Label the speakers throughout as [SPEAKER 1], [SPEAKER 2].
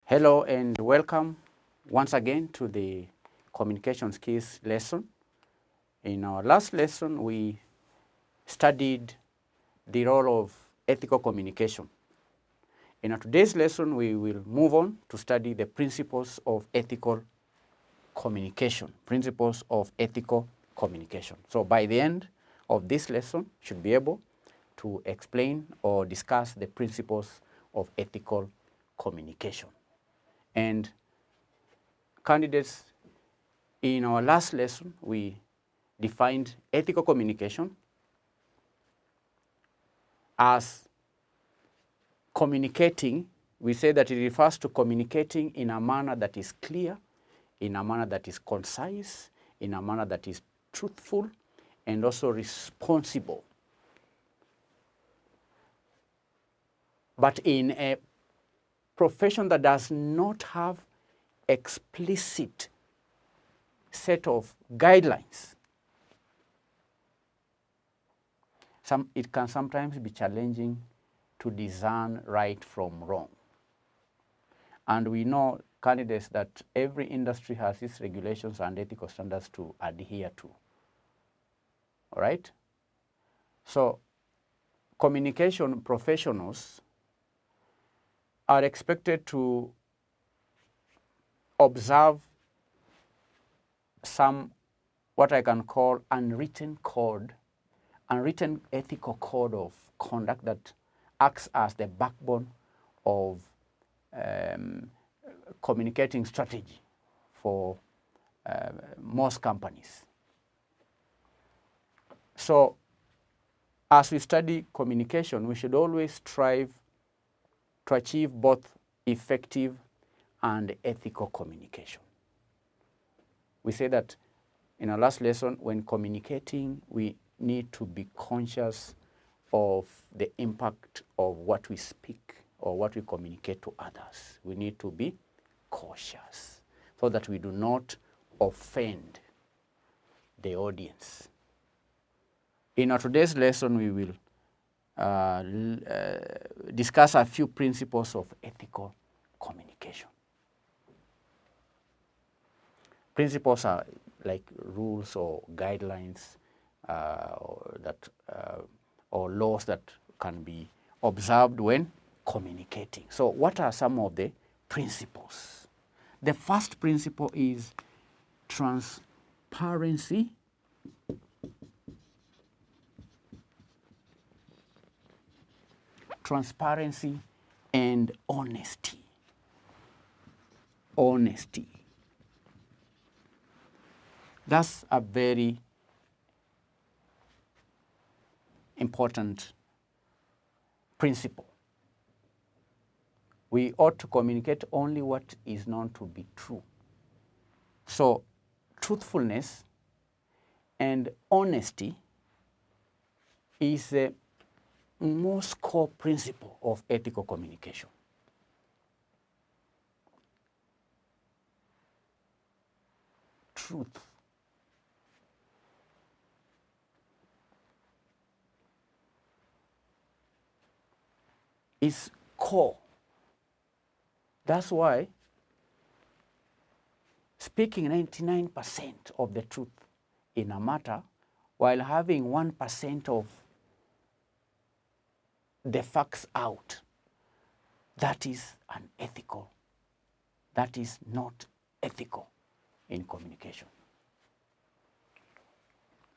[SPEAKER 1] Hello and welcome once again to the communication skills lesson. In our last lesson, we studied the role of ethical communication. In our today's lesson, we will move on to study the principles of ethical communication. Principles of ethical communication. So by the end of this lesson, you should be able to explain or discuss the principles of ethical communication. And candidates, in our last lesson, we defined ethical communication as communicating. We say that it refers to communicating in a manner that is clear, in a manner that is concise, in a manner that is truthful, and also responsible. But in a profession that does not have explicit set of guidelines, it can sometimes be challenging to discern right from wrong. And we know, candidates, that every industry has its regulations and ethical standards to adhere to. All right? So communication professionals are expected to observe some, what I can call, unwritten ethical code of conduct that acts as the backbone of communicating strategy for most companies. So as we study communication, we should always strive to achieve both effective and ethical communication. We say that in our last lesson, when communicating, we need to be conscious of the impact of what we speak or what we communicate to others. We need to be cautious so that we do not offend the audience. In our today's lesson, we will discuss a few principles of ethical communication. Principles are like rules or guidelines or laws that can be observed when communicating. So what are some of the principles? The first principle is transparency, and honesty. Honesty. That's a very important principle. We ought to communicate only what is known to be true. So truthfulness and honesty is the most core principle of ethical communication. Truth. Is core. That's why speaking 99% of the truth in a matter while having 1% of the facts out, that is unethical. That is not ethical in communication.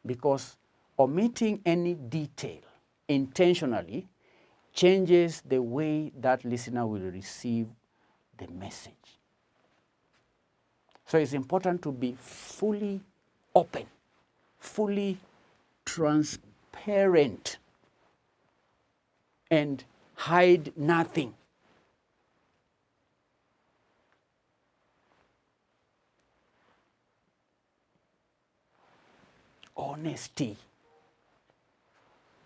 [SPEAKER 1] Because omitting any detail intentionally changes the way that listener will receive the message. So it's important to be fully open, fully transparent, and hide nothing. Honesty,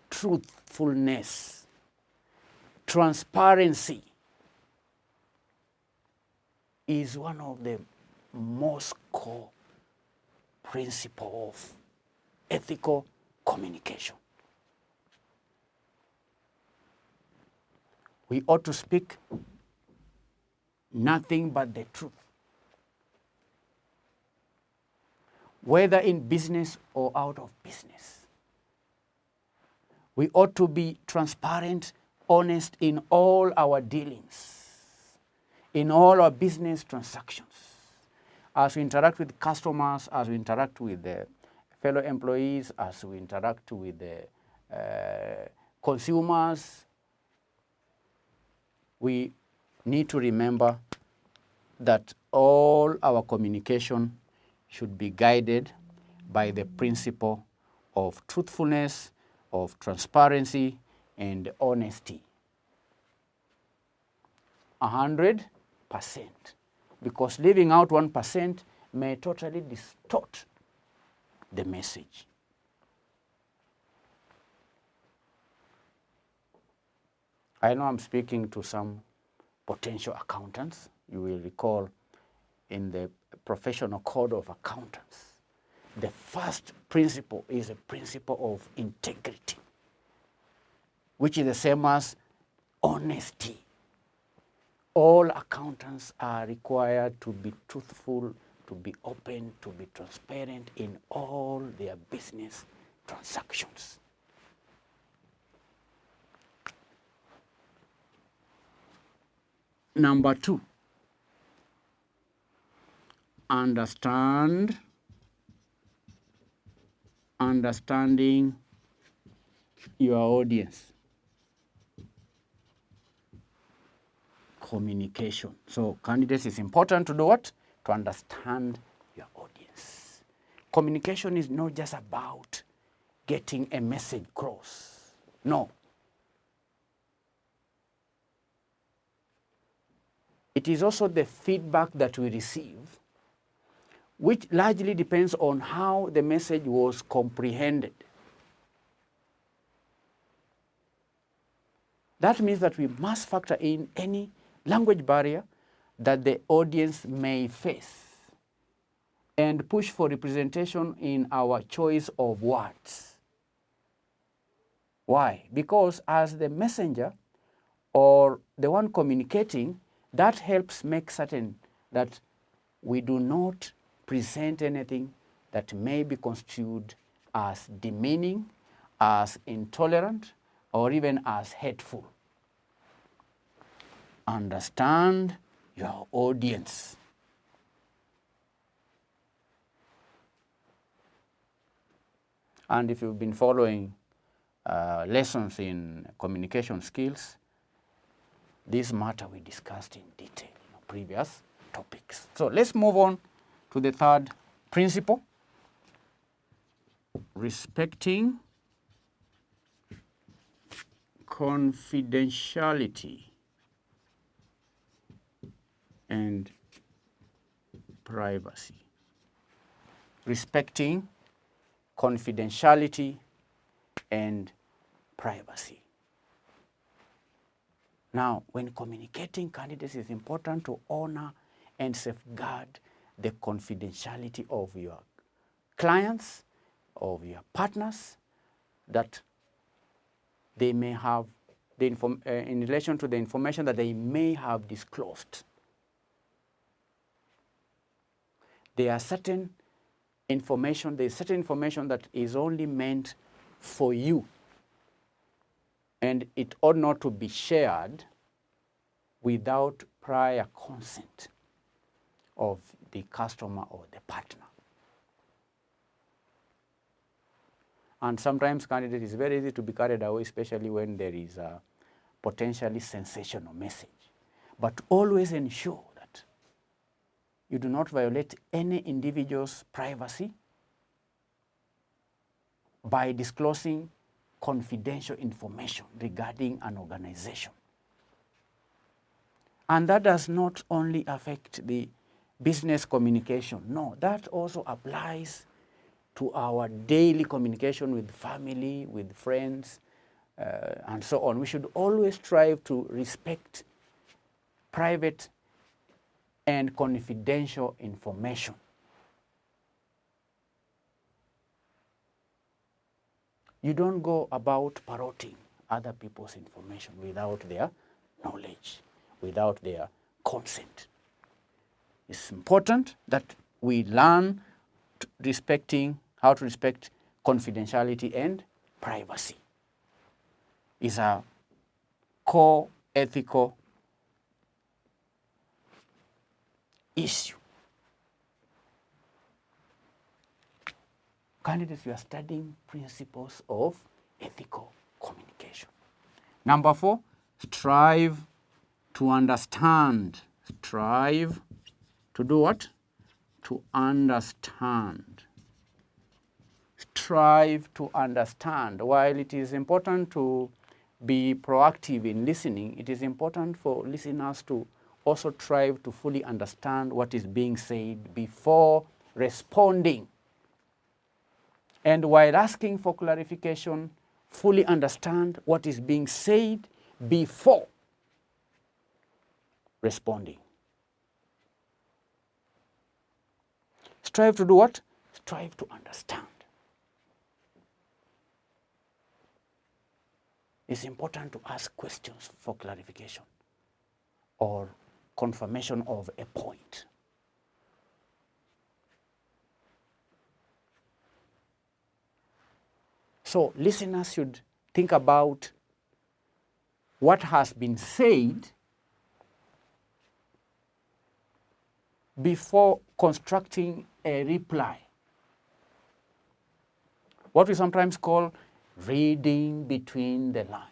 [SPEAKER 1] truthfulness, transparency is one of the most core principles of ethical communication. We ought to speak nothing but the truth, whether in business or out of business. We ought to be transparent, honest in all our dealings, in all our business transactions. As we interact with customers, as we interact with the fellow employees, as we interact with the consumers, we need to remember that all our communication should be guided by the principle of truthfulness, of transparency, and honesty. 100%. Because leaving out 1% may totally distort the message. I know I'm speaking to some potential accountants. You will recall in the professional code of accountants, the first principle is a principle of integrity, which is the same as honesty. All accountants are required to be truthful, to be open, to be transparent in all their business transactions. Number 2, understanding your audience. Communication. So candidates, it's important to do what? To understand your audience. Communication is not just about getting a message across. No. It is also the feedback that we receive, which largely depends on how the message was comprehended. That means that we must factor in any language barrier that the audience may face and push for representation in our choice of words. Why? Because as the messenger or the one communicating, that helps make certain that we do not present anything that may be construed as demeaning, as intolerant, or even as hateful. Understand your audience. And if you've been following lessons in communication skills, this matter we discussed in detail in previous topics. So let's move on to the third principle, respecting confidentiality and privacy. Respecting confidentiality and privacy. Now, when communicating candidates, it's important to honor and safeguard the confidentiality of your clients, of your partners, that they may have in relation to the information that they may have disclosed. There is certain information that is only meant for you, and it ought not to be shared without prior consent of the customer or the partner. And sometimes, candidate, it's very easy to be carried away, especially when there is a potentially sensational message. But always ensure that you do not violate any individual's privacy by disclosing confidential information regarding an organization. And that does not only affect the business communication. No, that also applies to our daily communication with family, with friends, and so on. We should always strive to respect private and confidential information. You don't go about parroting other people's information without their knowledge without their consent. It's important that we learn how to respect confidentiality and privacy. It's a core ethical issue. Candidates, you are studying principles of ethical communication. Number 4, strive to understand. Strive to do what? To understand. Strive to understand. While it is important to be proactive in listening, it is important for listeners to also strive to fully understand what is being said before responding. And while asking for clarification, fully understand what is being said before responding. Strive to do what? Strive to understand. It's important to ask questions for clarification or confirmation of a point. So listeners should think about what has been said before constructing a reply. What we sometimes call reading between the lines.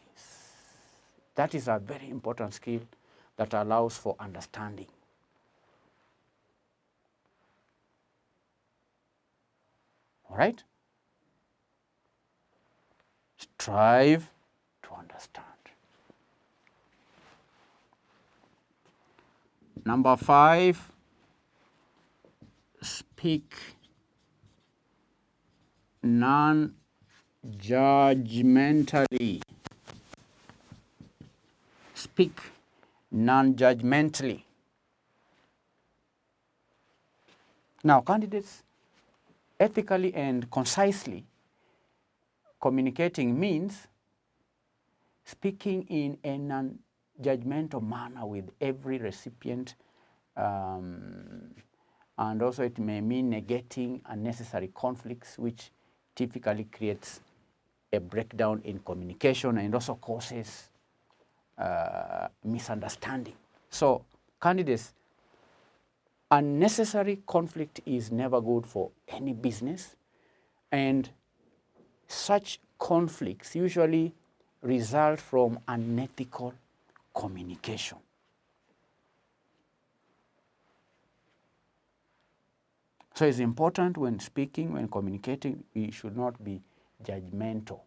[SPEAKER 1] That is a very important skill that allows for understanding. All right? Strive to understand. Number 5, speak non-judgmentally. Speak non-judgmentally. Now, candidates, ethically and concisely communicating means speaking in a non-judgmental manner with every recipient, and also it may mean negating unnecessary conflicts, which typically creates a breakdown in communication and also causes misunderstanding. So, candidates, unnecessary conflict is never good for any business, and such conflicts usually result from unethical communication. So it's important when speaking, when communicating, we should not be judgmental.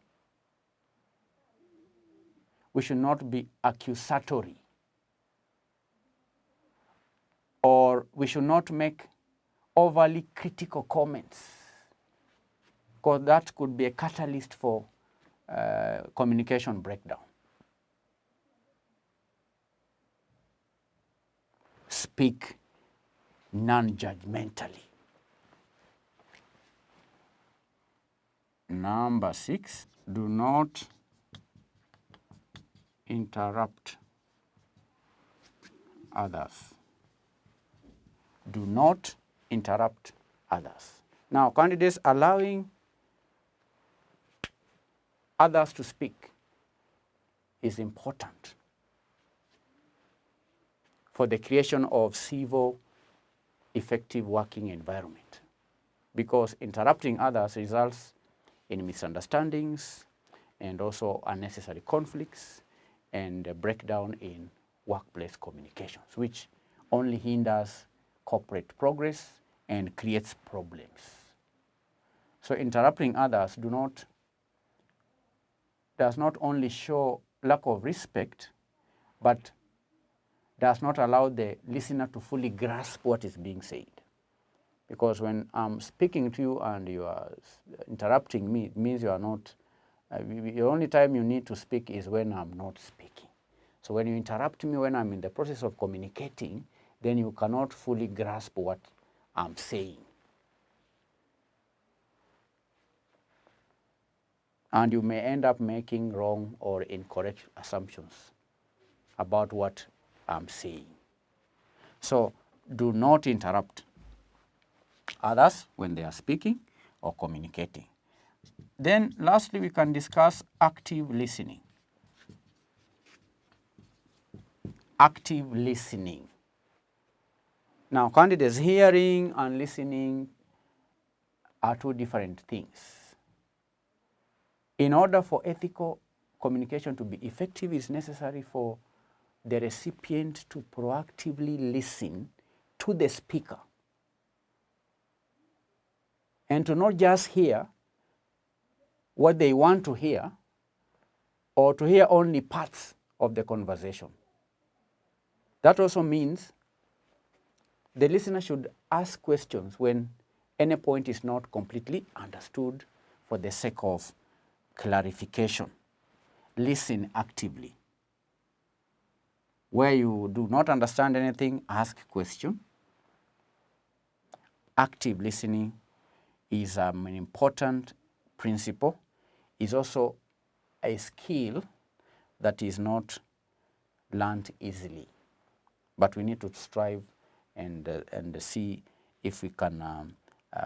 [SPEAKER 1] We should not be accusatory. Or we should not make overly critical comments, because that could be a catalyst for communication breakdown. Speak non-judgmentally. Number 6, do not interrupt others. Do not interrupt others. Now, candidates, allowing others to speak is important for the creation of civil, effective working environment, because interrupting others results in misunderstandings and also unnecessary conflicts and a breakdown in workplace communications, which only hinders corporate progress and creates problems. So interrupting others does not only show lack of respect, but does not allow the listener to fully grasp what is being said. Because when I'm speaking to you and you are interrupting me, it means you are not, the only time you need to speak is when I'm not speaking. So when you interrupt me when I'm in the process of communicating, then you cannot fully grasp what I'm saying. And you may end up making wrong or incorrect assumptions. about what I'm saying. So do not interrupt others when they are speaking or communicating. Then lastly, we can discuss active listening. Active listening. Now, candidates, hearing and listening are two different things. In order for ethical communication to be effective, it's necessary for the recipient to proactively listen to the speaker and to not just hear what they want to hear or to hear only parts of the conversation. That also means the listener should ask questions when any point is not completely understood for the sake of clarification. Listen actively. Where you do not understand anything, ask question. Active listening is an important principle. It's also a skill that is not learned easily. But we need to strive and see if we can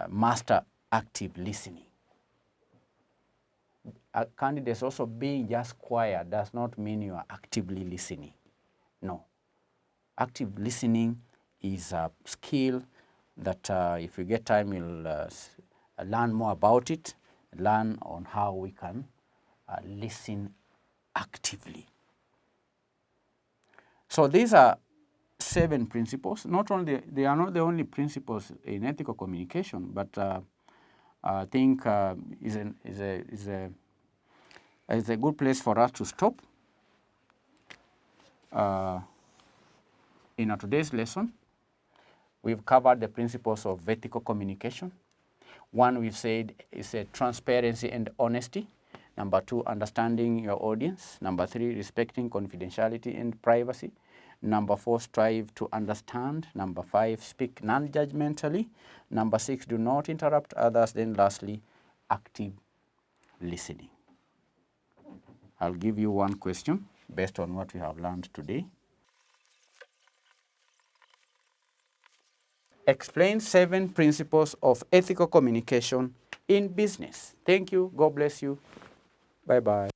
[SPEAKER 1] master active listening. Candidates, also being just quiet does not mean you are actively listening. No. Active listening is a skill that if you get time, you'll learn more about it, learn on how we can listen actively. So these are 7 principles. They are not the only principles in ethical communication, but I think is a good place for us to stop in our today's lesson. We've covered the principles of ethical communication. One, we've said, is transparency and honesty. Number 2, understanding your audience. Number 3, respecting confidentiality and privacy. Number 4, strive to understand. Number 5, speak non-judgmentally. Number 6, do not interrupt others. Then lastly, active listening. I'll give you one question based on what we have learned today. Explain 7 principles of ethical communication in business. Thank you. God bless you. Bye-bye.